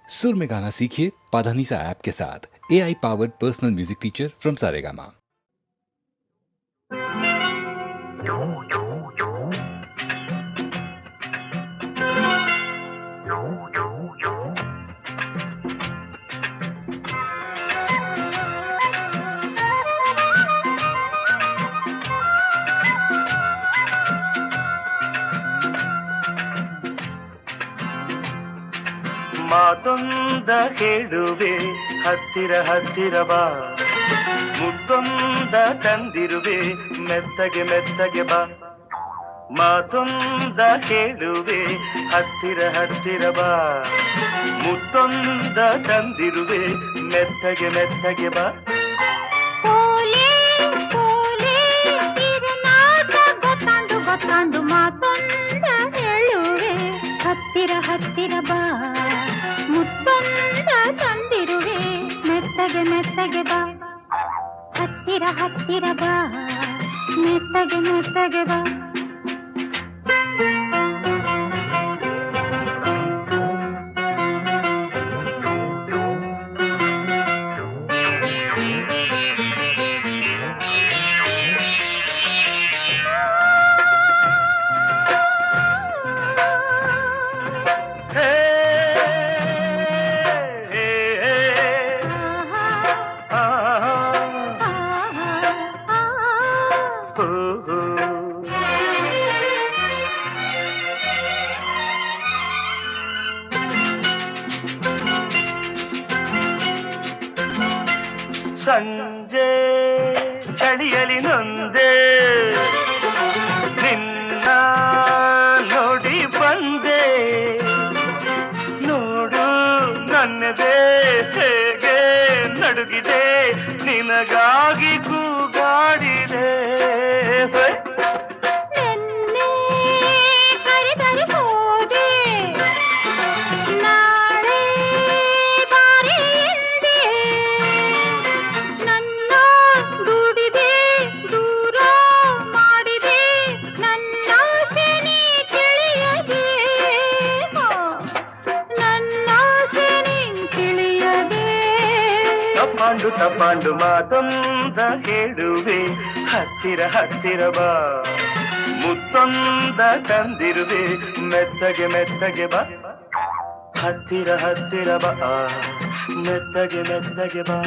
सुर में गाना सीखिए पाधानीसा ऐप के साथ। AI powered personal music teacher from Saregama. ಮಾತೊಂದ ಹೇಳುವೆ ಹತ್ತಿರ ಹತ್ತಿರ ಬಾ, ಮುತ್ತೊಂದ ತಂದಿರುವೆ ಮೆತ್ತಗೆ ಮೆತ್ತಗೆ ಬಾ. ಮಾತೊಂದ ಹೇಳುವೆ ಹತ್ತಿರ ಹತ್ತಿರ ಬಾ, ಮುತ್ತೊಂದ ತಂದಿರುವೆ ಮೆತ್ತಗೆ ಮೆತ್ತಗೆ ಬಾ. ಗೊತ್ತಾಂಡು ಮಾತೊಂದ ಹೇಳುವೆ ಹತ್ತಿರ ಹತ್ತಿರ ಬಾ, ಮುತ್ತೊಂದ ತಂದಿರುವೆ ಮೆತ್ತಗೆ ಮೆತ್ತಗೆ ಬಾ. ಹತ್ತಿರ ಹತ್ತಿರ ಬಾ, ಮೆತ್ತಗೆ ಮೆತ್ತಗೆ ಬಾ. ಸಂಜೆ ಚಳಿಯಲಿ ನೊಂದೆ ನಿನ್ನ ನೋಡಿ ಬಂದೆ, ನೋಡು ನನ್ನದೇ ಹೇಗೆ ನಡುಗಿದೆ, ನಿನಗಾಗಿ ಕೂಗಾಡಿದೆ. ತಪ್ಪಾಂಡು ತಪ್ಪಾಂಡು ಮಾತೊಂದ ಹೇಳುವೆ ಹತ್ತಿರ ಹತ್ತಿರ ಬಾ, ಮುತ್ತೊಂದ ತಂದಿರುವೆ ಮೆತ್ತಗೆ ಮೆತ್ತಗೆ ಬಾ. ಹತ್ತಿರ ಹತ್ತಿರ ಬಾ, ಮೆತ್ತಗೆ ಮೆತ್ತಗೆ ಬಾ.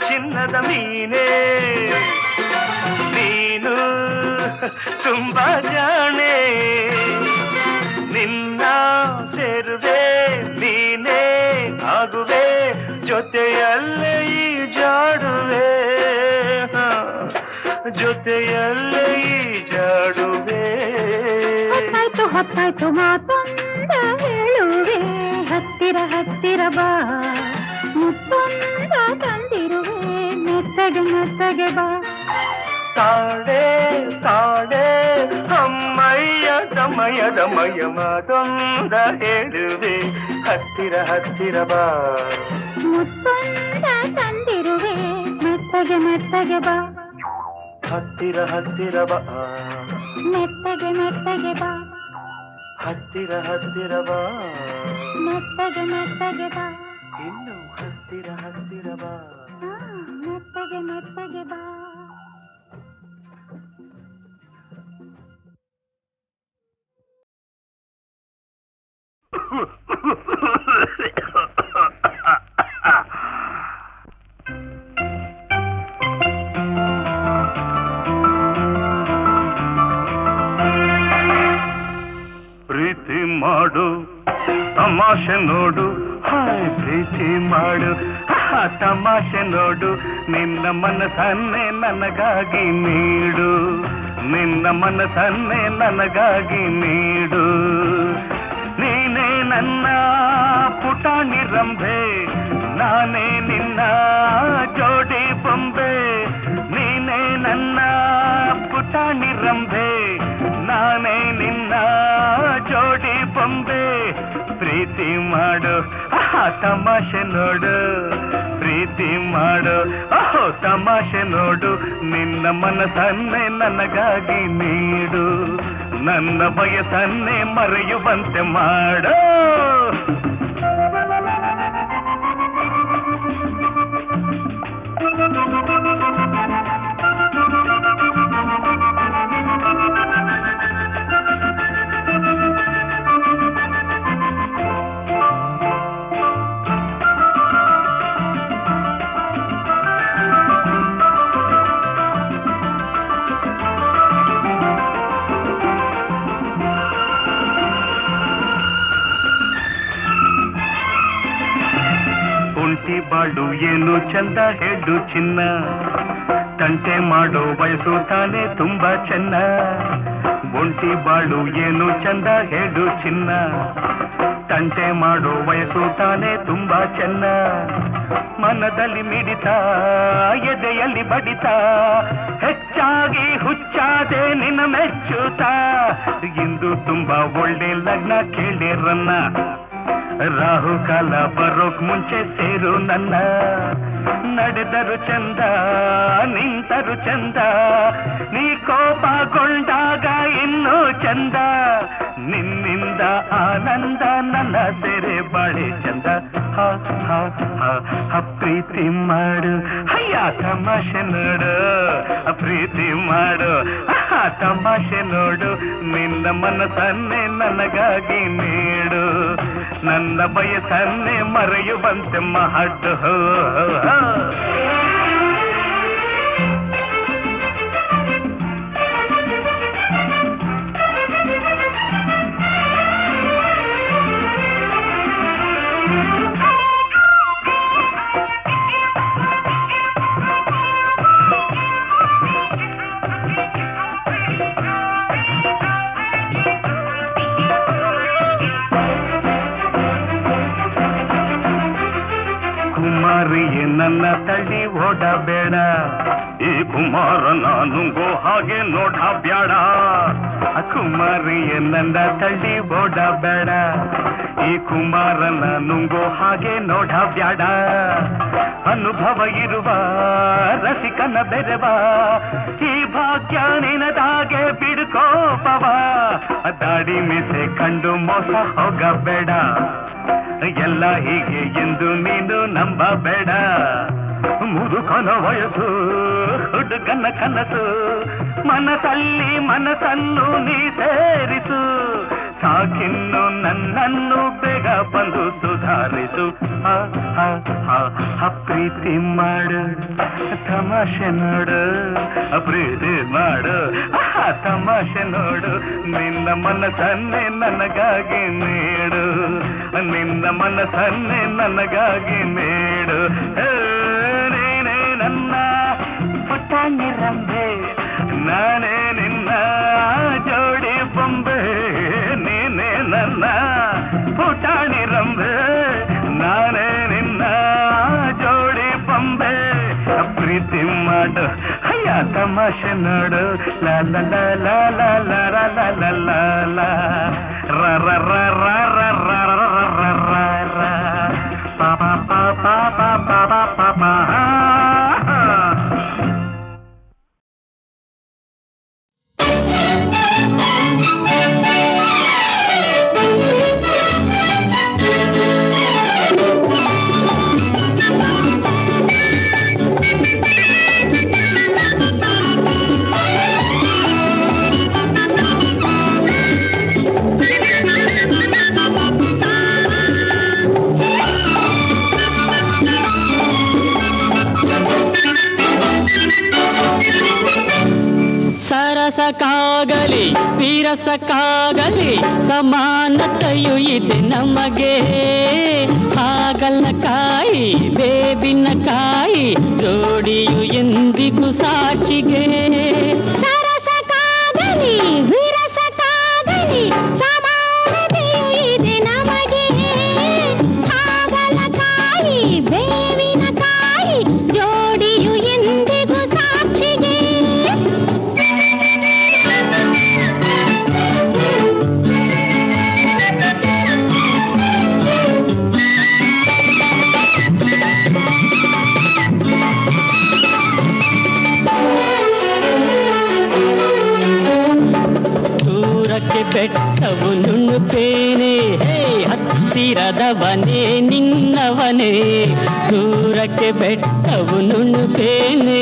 ಚಿನ್ನದ ಮೀನೇ ನೀನು ತುಂಬಾ ಜಾಣೆ, ನಿನ್ನ ಸೇರುವೆ ನೀನೇ ಆಗುವೆ, ಜೊತೆಯಲ್ಲೇ ಈ ಜಾಡುವೆ, ಜೊತೆಯಲ್ಲೇ ಈ ಜಾಡುವೆ. ಹೊತ್ತಾಯ್ತು ಹೊತ್ತಾಯ್ತು ಮಾತೊಂದ ಹೇಳುವೆ ಹತ್ತಿರ ಹತ್ತಿರ ಬಾ, ಮುತ್ತೊಂದ ತಂದಿರುವೆ ಮೆತ್ತಗೆ ಮೆತ್ತಗೆ ಬಾ. ತಾಡೆ ತಾಡೆ ಅಮ್ಮಯ್ಯ ದಮಯ ದಮಯ ಮಾತೊಂದ ಹೇಳುವೆ ಹತ್ತಿರ ಹತ್ತಿರ ಬಾ, ಮುತ್ತೊಂದ ತಂದಿರುವೆ ಮೆತ್ತಗೆ ಮೆತ್ತಗೆ ಬಾ. ಹತ್ತಿರ ಹತ್ತಿರ ಬಾ, ಮೆತ್ತಗೆ ಮೆತ್ತಗೆ ಬಾ. ಹತ್ತಿರ ಹತ್ತಿರ ಬಾ, ಮೆತ್ತಗೆ ಮೆತ್ತಗೆ ಬಾ. ಇನ್ನು ಹತ್ತಿರ ಹತ್ತಿರ ಬಾ, ಮೆತ್ತಗೆ ಮೆತ್ತಗೆ ಬಾ. ಮಾಡು ತಮಾಷೆ ನೋಡು ಹಾಯ್ ಪ್ರೀತಿ ಮಾಡು ತಮಾಷೆ ನೋಡು ನಿನ್ನ ಮನಸ್ಸನ್ನೇ ನನಗಾಗಿ ನೀಡು ನಿನ್ನ ಮನಸ್ಸನ್ನೇ ನನಗಾಗಿ ನೀಡು ನೀನೇ ನನ್ನ ಪುಟಾಣಿ ರಂಭೆ ನಾನೇ ನಿನ್ನ ಜೋಡಿ ಬೊಂಬೆ ನೀನೇ ನನ್ನ ಪುಟಾಣಿ ರಂಭೆ ನಾನೇ ನಿನ್ನ ಜೋಡಿ ಬೊಂಬೆ ಪ್ರೀತಿ ಮಾಡು ತಮಾಷೆ ನೋಡು ಪ್ರೀತಿ ಮಾಡು ತಮಾಷೆ ನೋಡು ನಿನ್ನ ಮನಸ್ಸನ್ನೇ ನನಗಾಗಿ ನೀಡು ನನ್ನ ಬಯಸನ್ನೇ ಮರೆಯುವಂತೆ ಮಾಡು ಒಂಟಿ ಬಾಳು ಏನು ಚಂದ ಹೇಳು ಚಿನ್ನ ತಂಟೆ ಮಾಡೋ ವಯಸ್ಸು ತಾನೇ ತುಂಬಾ ಚೆನ್ನ ಒಂಟಿ ಬಾಳು ಏನು ಚಂದ ಹೇಳು ಚಿನ್ನ ತಂಟೆ ಮಾಡೋ ವಯಸ್ಸು ತಾನೇ ತುಂಬಾ ಚೆನ್ನ ಮನದಲ್ಲಿ ಮಿಡಿತ ಎದೆಯಲ್ಲಿ ಬಡಿತ ಹೆಚ್ಚಾಗಿ ಹುಚ್ಚಾದೆ ನಿನ್ನ ಮೆಚ್ಚುತ್ತಾ ಇಂದು ತುಂಬಾ ಒಳ್ಳೆ ಲಗ್ನ ಕೇಳಿರನ್ನ ರಾಹು ಕಾಲ ಬರೋಕ್ ಮುಂಚೆ ಸೇರು ನನ್ನ ನಡೆದರು ಚಂದ ನಿಂತರು ಚಂದ ನೀ ಕೋಪಗೊಂಡಾಗ ಇನ್ನೂ ಚಂದ ನಿನ್ನಿಂದ ಆನಂದ ನನ್ನ ಸೆರೆ ಬಾಳೆ ಚಂದ ಹ ಹ ಹ ಪ್ರೀತಿ ಮಾಡು ಅಯ್ಯ ತಮಾಷೆ ನೋಡು ಪ್ರೀತಿ ಮಾಡು ತಮಾಷೆ ನೋಡು ನಿನ್ನ ಮನಸ್ಸನ್ನೇ ನನಗಾಗಿ ನೀಡು ನನ್ನ ಬಯಸನ್ನೇ ಮರೆಯುವಂತೆ ಮಾಡು ಕುಮಾರಿಯೇ ನನ್ನ ತಳ್ಳಿ ಓಡಬೇಡ ಈ ಕುಮಾರನ ನುಂಗೋ ಹಾಗೆ ನೋಡಬೇಡ ಕುಮಾರಿಯೇ ನನ್ನ ತಳ್ಳಿ ಓಡಬೇಡ ಈ ಕುಮಾರನ ನುಂಗೋ ಹಾಗೆ ನೋಡಬೇಡ ಅನುಭವ ಇರುವ ರಸಿಕನ ಬೆರೆವ ಈ ಭಾಗ್ಯ ನಿನದಾಗೆ ಬಿಡ್ಕೋಪವ ದಾಡಿ ಮೀಸೆ ಕಂಡು ಮೋಸ ಹೋಗಬೇಡ ಎಲ್ಲ ಹೀಗೆ ಎಂದು ನೀನು ನಂಬಬೇಡ ಮುದುಕನ ವಯಸ್ಸು ಹುಡುಗನ ಕನಸು ಮನಸ್ಸಲ್ಲಿ ಮನಸ್ಸನ್ನು ನೀ ಸೇರಿಸು ಸಾಕಿನ್ನು ನನ್ನನ್ನು ಬೇಗ ಬಂದು ಸುಧಾರಿಸು ಪ್ರೀತಿ ಮಾಡು ತಮಾಷೆ ನೋಡು ಪ್ರೀತಿ ಮಾಡು ತಮಾಷೆ ನೋಡು ನಿನ್ನ ಮನಸ್ಸನ್ನೇ ನನಗಾಗಿ ನೀಡು ನಿನ್ನ ಮನಸ್ಸನ್ನೇ ನನಗಾಗಿ ನೀಡು ನೀನೇ ನನ್ನ ಪುಟಾಣಿ ರಂಭೆ ನಾನೇ ನಿನ್ನ ಜೋಡಿ ಬೊಂಬೆ ನೀನೇ ನನ್ನ ಪುಟಾಣಿ ರಂಭೆ ನಾನೇ ನಿನ್ನ ಜೋಡಿ ಬೊಂಬೆ ಪ್ರೀತಿ ಮಾಡು ಅಯ್ಯ ತಮಾಷೆ ನೋಡು ಲಾ ಲಾ ಲಾ ಲಾ ಲಾ ಲಾ ಲಾ ಲಾ ಲಾ ಲಾ ರ ರ ರ ರ ರ ರ ರ ರ ರ ಪಾ ಪಾ ಪಾ ಪಾ ಪಾ ಪಾ ಪಾ ಪಾ ಸರಸಕ್ಕಾಗಲಿ ವಿರಸಕ್ಕಾಗಲಿ ಸಮಾನತೆಯು ಇದೆ ನಮಗೆ. ಹಾಗಲಕಾಯಿ ಬೇಬಿನಕಾಯಿ ಜೋಡಿಯು ಎಂದಿಗೂ ಸಾಕ್ಷಿಗೆ. ಸರಸಕ್ಕಾಗಲಿ ವಿರಸಕ್ಕಾಗಲಿ ಸಮಾನತೆಯು ಇದೆ ನಮಗೆ. ಹಾಗಲಕಾಯಿ ಬೇವಿನಕಾಯಿ ಜೋಡಿಯು ಎಂದಿಗೂ ಸಾಕ್ಷಿಗೆ. ದೂರಕ್ಕೆ ಬೆಟ್ಟವು ನುಣ್ಣುತ್ತೇನೆ, ಹತ್ತಿರದವನೇ ನಿನ್ನವನೇ. ದೂರಕ್ಕೆ ಬೆಟ್ಟವು ನುಣ್ಣುತ್ತೇನೆ,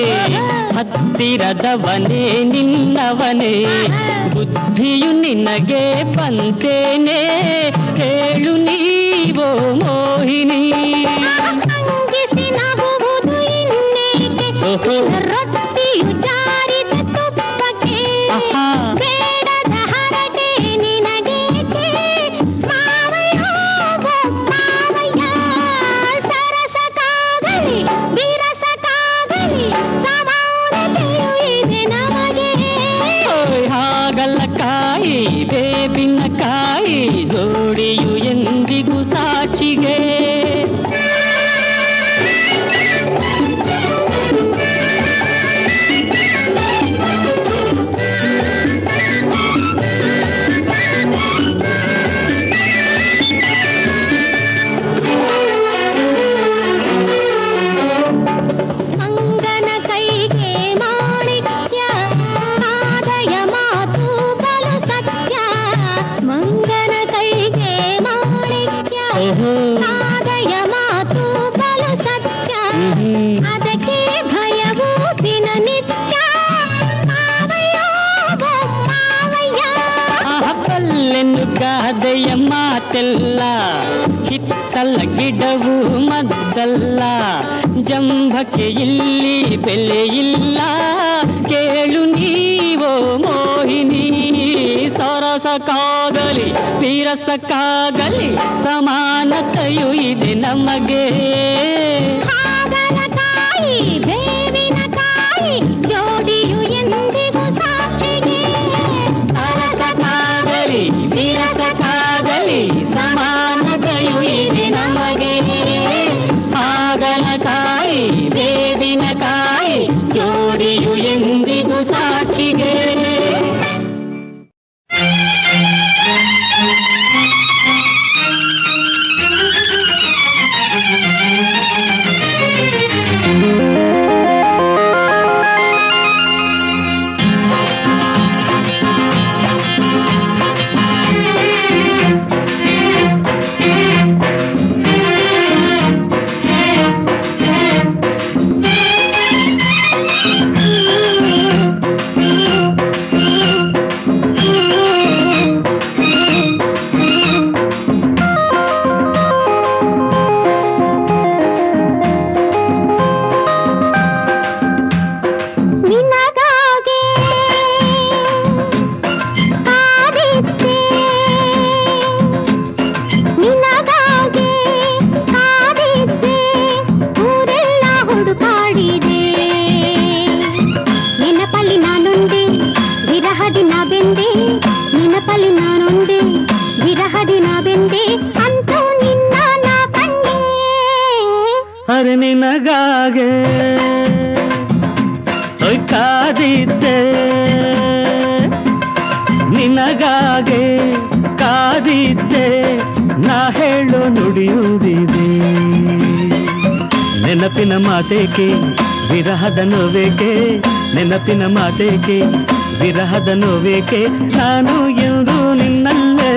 ಹತ್ತಿರದವನೇ ನಿನ್ನವನೇ. ಬುದ್ಧಿಯು ನಿನಗೆ ಬಂತೇನೆ, ಹೇಳು ನೀವೋ ಮೋಹಿನಿ. ಅಂಗಿಸಿ ನಗುವುದು ಇನ್ನೇಕೆ, ರೊಟ್ಟಿಯು ಜಾರಿದ ತುಪ್ಪಕ್ಕೆ. ಬೇಡದ ಹರಟೆ ನಿನಗೇಕೆ, ಮಾವಯ್ಯ ಮಾವಯ್ಯ. ಸರಸಕ್ಕಾಗಲಿ ವಿರಸಕ್ಕಾಗಲಿ ಸಮಾನತೆಯು ಇದೆ ನಮಗೆ. ಹಾಗಲಕಾಯಿ ಬೇಬಿನಕಾಯಿ ಜೋಡಿಯು ಎಂದಿಗೂ ಸಾಕ್ಷಿಗೆ. ಮಂಗನ ಕೈಗೆ ಮಾಣಿಕ್ಯ, ಆದಯ ಮಾತು ಬಲು ಸತ್ಯ. ಮಂಗನ ಕೈಗೆ ಮಾಣಿಕ್ಯ, ಆದಯ ಮಾತು ಬಲು ಸತ್ಯ. ಅದಕ್ಕೆ ಭಯವು ದಿನನಿತ್ಯ, ಮಾವಯ್ಯ ಮಾವಯ್ಯ. ಪಲ್ಲೆನ್ನು ಗಾದೆಯ ಮಾತೆಲ್ಲ, ಹಿತ್ತಲ ಗಿಡವು ಮದ್ದಲ್ಲ. ಜಂಭಕ್ಕೆ ಇಲ್ಲಿ ಬೆಲೆ ಇಲ್ಲ, ಕೇಳು ನೀವೋ ಮೋಹಿನಿ. ಸರಸಕ್ಕಾಗಲಿ ವಿರಸಕ್ಕಾಗಲಿ ಸಮಾನತೆಯು ಇದೆ ನಮಗೆ. ಹಾಗಲಕಾಯಿ ಬೇವಿನಕಾಯಿ ಜೋಡಿಯು ಎಂದಿಗೂ ಸಾಕ್ಷಿಗೆ. ಸರಸಕ್ಕಾಗಲಿ ವಿರಸಕ್ಕಾಗಲಿ ಸಮಾನತೆಯು ಇದೆ ನಮಗೆ. ಹಾಗಲಕಾಯಿ ಬೇವಿನಕಾಯಿ ಜೋಡಿಯು ಎಂದಿಗೂ ಸಾಕ್ಷಿಗೆ. ನಿನಗಾಗಿ ಕಾದಿದ್ದೆ, ನಿನಗಾಗಿ ಕಾದಿದ್ದೆ, ಊರೆಲ್ಲ ಹುಡುಕಾಡಿದೆ. ನೆನಪಲ್ಲಿ ನಾನೊಂದೆ ವಿರಹದಿ ನಾ ಬೆಂದೆ, ನೆನಪಲ್ಲಿ ನಾನೊಂದೆ ವಿರಹದಿ ನಾ ಬೆಂದೆ. ಅಂತೂ ನಿನ್ನ ನಾ ಕಂಡೆ. ಅರೆ ನಿನಗಾಗೆ ಕಾದಿದ್ದೆ, ನಿನಗಾಗೆ ಕಾದಿದ್ದೆ, ನಾ ಹೇಳೋ ನುಡಿಯುವುದಿದೆ. ನೆನಪಿನ ಮಾತೇಕೆ ವಿರಹದ ನೋವೇಕೆ, ನೆನಪಿನ ಮಾತೇಕೆ ವಿರಹದ ನೋವೇಕೆ. ನಾನು ಎಂದು ನಿನ್ನಲ್ಲೇ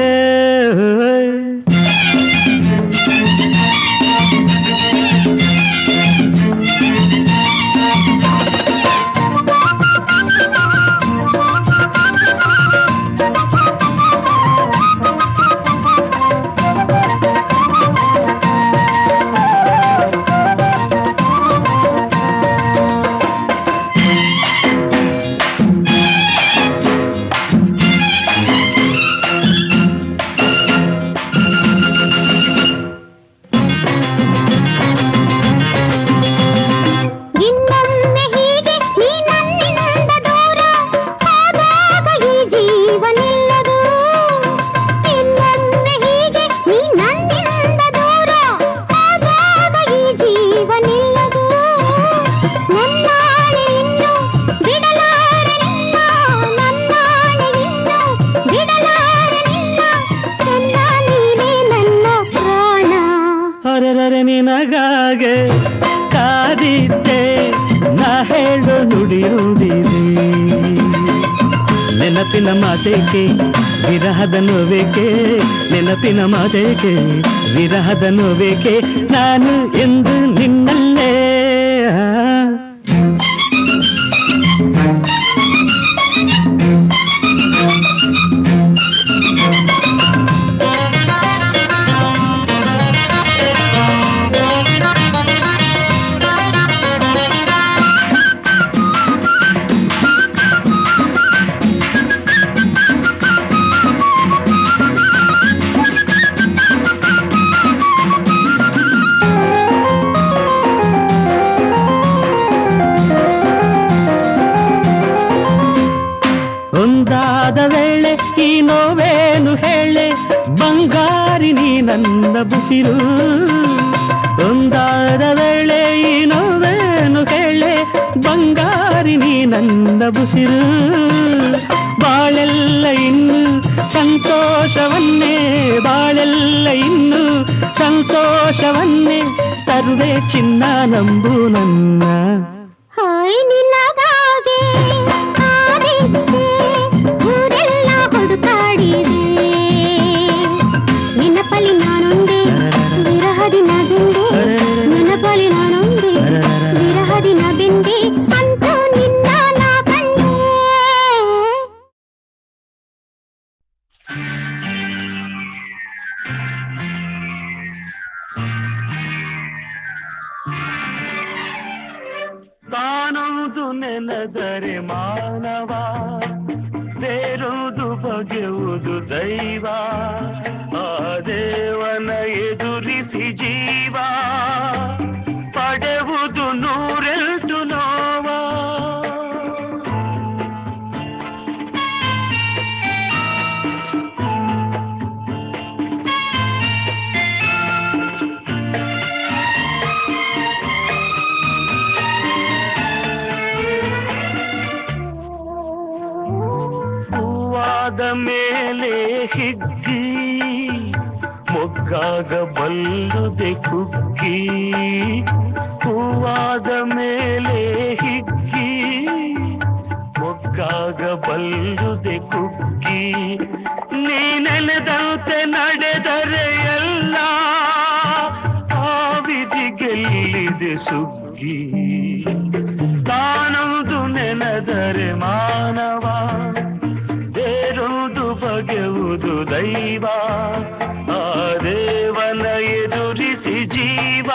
ನಿನಗಾಗೆ ಕಾದಿದ್ದೆ ನಾ ಹೇಳು ನುಡಿಯುವುದಿದೆ ನೆನಪಿನ ಮಾತೇಕೆ ವಿರಹದ ನೋವೇಕೆ ನೆನಪಿನ ಮಾತೇಕೆ ವಿರಹದ ನೋವೇಕೆ ನಾನು ಎಂದು ನಿನ್ನಲ್ಲೇ ಒಂದಾದ ವೇಳೆ ಈ ನೋವೇನು ಹೇಳೆ ಬಂಗಾರಿ ನೀ ನನ್ನ ಬುಸಿರು ಒಂದಾದ ವೇಳೆ ಈ ನೋವೇನು ಹೇಳೆ ಬಂಗಾರಿ ನೀ ನನ್ನ ಬುಸಿರು ಬಾಳೆಲ್ಲ ಇನ್ನು ಸಂತೋಷವನ್ನೇ ಬಾಳೆಲ್ಲ ಇನ್ನು ಸಂತೋಷವನ್ನೇ ತರುವೆ ಚಿನ್ನ ನಂಬು ನನ್ನ ಹಾಯ್ ನಿನ್ನಗಾಗೆ ಕಾದಿದ್ದೆ ಊರೆಲ್ಲ ಹುಡುಕಾಡಿದೆ ನೆನಪಲ್ಲಿ ನಾನೊಂದೇ ವಿರಹದಿ ನಬಿಂದೆ ನೆನಪಲ್ಲಿ ನಾನೊಂದೇ ವಿರಹದಿ ನಬಿಂದೆ ಅಂತ ನಿನ್ನ ನಾ ಕಂಡೆ ತಾನೊಂದು ನೆನೆದರೆ ಮಾನವ ಬೇರುವುದು ಬಗೆಯುವುದು ದೈವ ಆ ದೇವನ ಎದುರಿಸಿ ಜೀವ ಪಡೆಯುವುದು ನೂರೆಂಟು ನೋವ ಹೂವಾದ ಮೇಲೆ ಹಿಗ್ಗಿ ಮೊಗ್ಗಾಗ ಬಲ್ಲುದೆ ಕುಗ್ಗಿ ಹೂವಾದ ಮೇಲೆ ಹಿಗ್ಗಿ ಮೊಗ್ಗಾಗ ಬಲ್ಲುದೆ ಕುಗ್ಗಿ ನೀ ನೆನೆದಂತೆ ನಡೆದರೆ ಎಲ್ಲ ಆ ವಿಧಿ ಗೆಲ್ಲಿದೆ ಸುಗ್ಗಿ ತಾನೊಂದು ನೆನೆದರೆ ಮಾನವ ಬೇರುವುದು ಬಗೆಯುವುದು ದೈವ ಆ ದೇವನ ಎದುರಿಸಿ ಜೀವ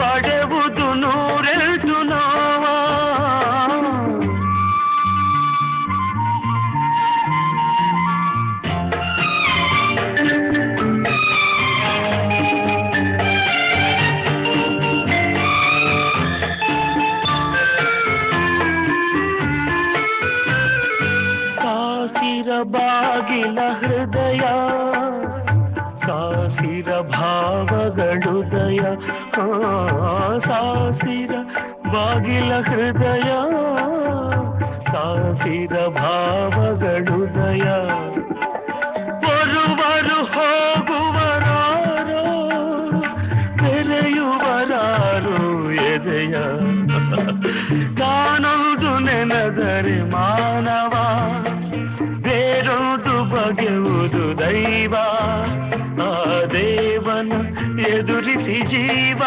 ಪಡೆಯುವುದು ನೂರೆಂಟು ನೋವ ಬಾಗಿಲ ಹೃದಯ ಸಾಸಿರ ಭಾವಗಳುದಯ ಸಾಸಿರ ಬಾಗಿಲ ಹೃದಯ ಸಾಸಿರ ಭಾವಗಳುದಯ ಬರುವರು ಹೋಗುವರಾರೋ ತೆರೆಯುವರಾರು ಎದೆಯ ತಾನೊಂದು ನೆನೆದರೆ ಮಾನವ ಬೇರುವುದು ಬಗೆಯುವುದು ದೈವ ಆ ದೇವನ ಎದುರಿಸಿ ಜೀವ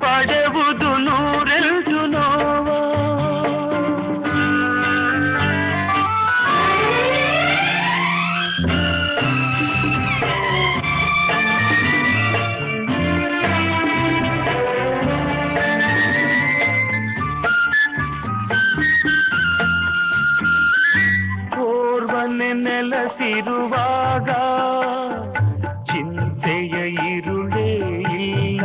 ಪಡೆಯುವುದು ನೂರೆಂಟು ನೋವ ನೆಲೆಸಿರುವಾಗ ಚಿಂತೆಯ ಇರುಳೇ ಇಲ್ಲ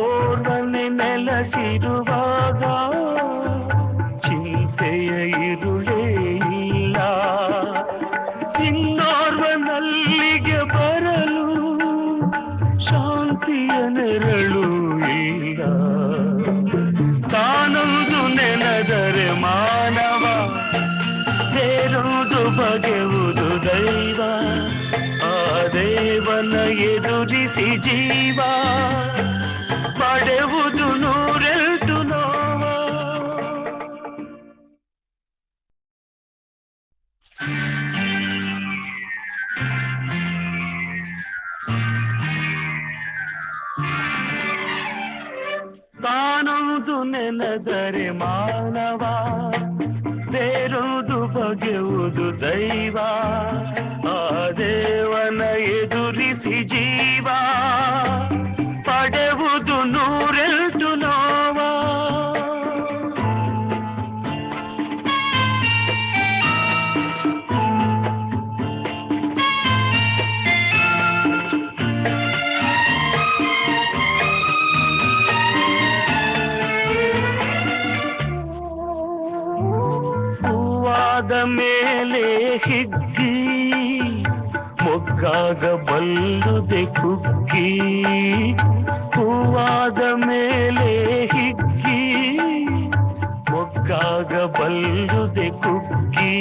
ಓರ್ವನೆ ನೆಲೆಸಿರುವಾಗ ಚಿಂತೆಯ ಇರುಳೇ ಇಲ್ಲ ಇನ್ನೋರ್ವನಲ್ಲಿಗೆ ಬರಲು ಶಾಂತಿಯ ನೆರಳು ಇಲ್ಲ ತಾನೊಂದು ನೆನೆದರೆ ಮಾನವ ಬೇರುವುದು ಬಗೆಯುವುದು ದೈವ ಆ ದೇವನ ಎದುರಿಸಿ ಜೀವ ಪಡೆವುದು ನೂರೆಲ್ಟು ನೋವ. ತಾನೊಂದು ನೆನೆದರೆ ಮಾನವ, ಬೇರೊಂದು ಬಗೆಯುವುದು ದೈವ. ಆ ದೇವನ ಎದುರಿಸಿ ಜೀವ ಪಡೆವುದು ನೂರೆಲ್ಟು ನೋವ. ಹೂವಾದ ಮೇಲೆ ಹಿಗ್ಗಿ ಮೊಗ್ಗಾಗ ಬಲ್ಲುದೆ ಕುಗ್ಗಿ. ಹೂವಾದ ಮೇಲೆ ಹಿಗ್ಗಿ ಮೊಗ್ಗಾಗ ಬಲ್ಲುದೆ ಕುಗ್ಗಿ.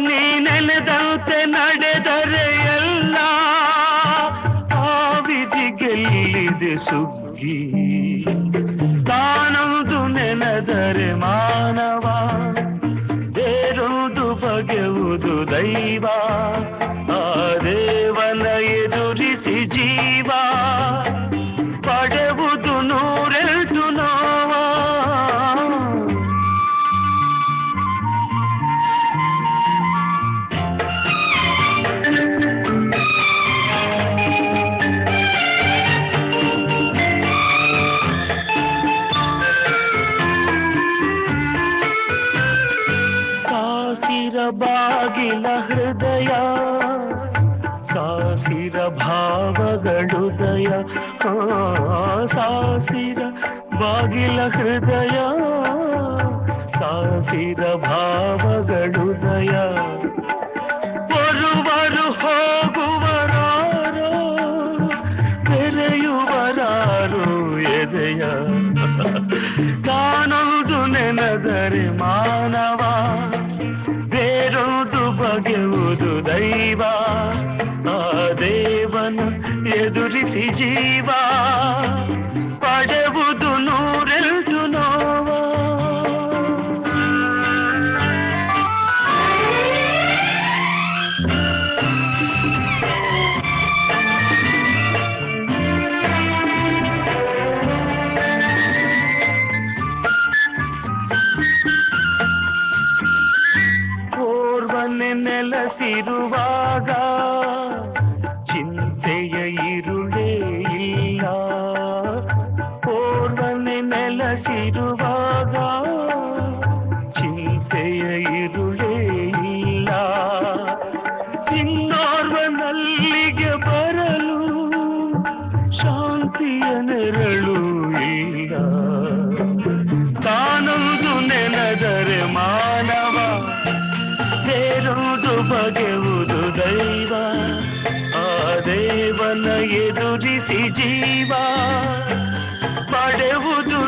ನೀನೆನೆದಂತೆ ನಡೆದರೆ ಎಲ್ಲ ಆ ವಿಧಿ ಗೆಲ್ಲಿದೆ ಸುಗ್ಗಿ. ತಾನೊಂದು ನೆನೆದರೆ ಮಾನವ, ಬೇರೊಂದು ಬಗೆಯುವುದು ದೈವ. ಆ ದೇವನ ಎದುರಿಸಿ ಜೀವ ಪಡೆವುದು ನೂರೆಲ್ಟು ನೋವ. ಬಾಗಿಲ ಹೃದಯ ಸಾಸಿರ ಭಾವಗಳುದಯ. ಸಾಸಿರ ಬಾಗಿಲ ಹೃದಯ ಸಾಸಿರ ಭಾವಗಳುದಯ. ಬರುವರು ಹೋಗುವರಾರೋ ತೆರೆಯುವರಾರು ಎದೆಯ. ತಾನೊಂದು ನೆನೆದರೆ ಮಾನವ, ಬೇರೊಂದು ಬಗೆಯುವುದು ದೈವ. ಆ ದೇವನ ಎದುರಿಸಿ ಜೀವ ಪಡೆವುದು ನೂರೆಲ್ಟು ನೋವ. ನೆಲೆಸಿರುವಾಗ ಚಿಂತೆಯ ಇರುಳೇ ಇಲ್ಲ. ಓರ್ವನೆ ನೆಲೆಸಿರುವಾಗ ಚಿಂತೆಯ ಇರುಳೇ ಇಲ್ಲ. ಇನ್ನೋರ್ವನಲ್ಲಿಗೆ ಬರಲು ಶಾಂತಿಯ ನೆರಳು ಇಲ್ಲ. ತಾನೊಂದು ನೆನೆದರೆ ಮಾನವ, ಬೇರೊಂದು ಬಗೆಯುವುದು ದೈವ. ಆ ದೇವನ ಎದುರಿಸಿ ಜೀವ ಪಡೆವುದು